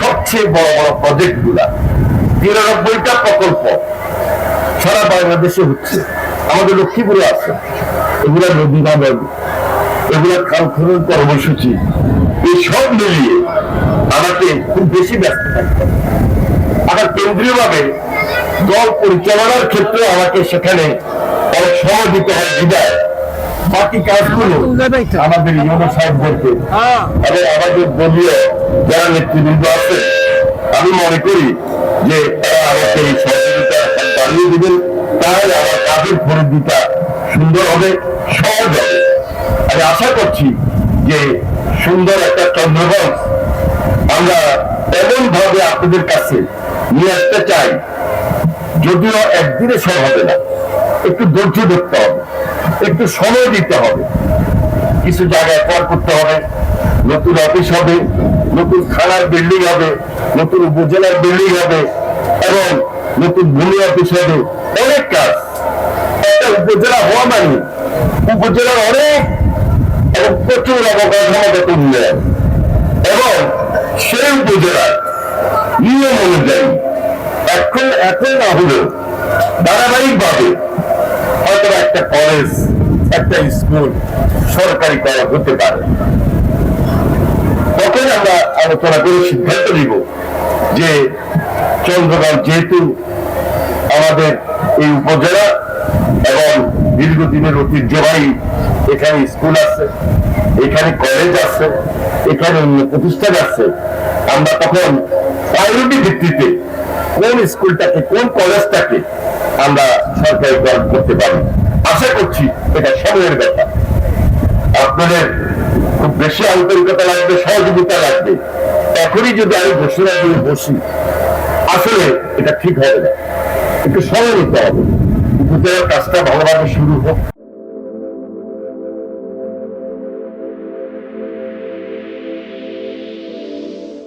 সবচেয়ে বড় বড় প্রজেক্ট গুলা 93টা প্রকল্প সারা বাংলাদেশে হচ্ছে, আমাদের লক্ষ্মীপুরে আছে, এগুলা নদী বাঁধন, এগুলা খাল খনন কর্মসূচি, এই সব মিলিয়ে আমাকে খুব বেশি ব্যস্ত থাকতে হবে। আমার কেন্দ্রীয় ভাবে দল পরিচালনার ক্ষেত্রে আমাকে সেখানে অনেক সময় দিতে হয় বিদায়, বাকি কাজগুলো আমাদের ইউনো সাহেবদেরকে এবং আমাদের দলীয় যারা নেতৃবৃন্দ আছে, আমি মনে করি যে তারা আমাকে এই সহযোগিতা বাড়িয়ে দিবেন, তাহলে আমার কাজের পরিধিটা সুন্দর হবে, সহজ হবে। আমি আশা করছি যে সুন্দর একটা চন্দ্রগঞ্জ আমরা এমন ভাবে আপনাদের কাছে নিয়ে আসতে চাই, যদিও একদিনে সব হবে না, একটু ধৈর্য ধরতে হবে, একটু সময় দিতে হবে, কিছু জায়গায় পার করতে হবে, নতুন অফিস হবে, নতুন থানার বিল্ডিং হবে, নতুন উপজেলার বিল্ডিং হবে এবং নতুন ভূমি অফিস হবে, অনেক কাজ। একটা উপজেলা হওয়া মানে উপজেলার অনেক এবং প্রচুর অবকাঠামোগত উন্নয়ন এবং সেই উপজেলার নিয়ম অনুযায়ী এখন না হলেও ধারাবাহিক ভাবে হয়তো একটা কলেজ, একটা স্কুল সরকারি করা হতে পারে। তখন আমরা আলোচনা করে সিদ্ধান্ত নিব যে চন্দ্রগঞ্জ যেহেতু আমাদের এই উপজেলা এবং দীর্ঘদিনের ঐতিহ্যবাহী, এখানে স্কুল আছে, এখানে কলেজ আছে, এখানে অন্য প্রতিষ্ঠান আছে, আমরা তখন প্রায়োরিটি ভিত্তিতে কোন স্কুলটাকে, কোন কলেজটাকে আমরা সরকারিকরণ করতে পারি। আশা করছি এটা সময়ের ব্যাপার। আপনাদের খুব বেশি আন্তরিকতা লাগবে, সহযোগিতা লাগবে। এখনই যদি আমি ঘোষণা দিয়ে বসি, আসলে এটা ঠিক হবে না, একটু সময় নিতে হবে। উপজেলার কাজটা ভালোভাবে শুরু হোক।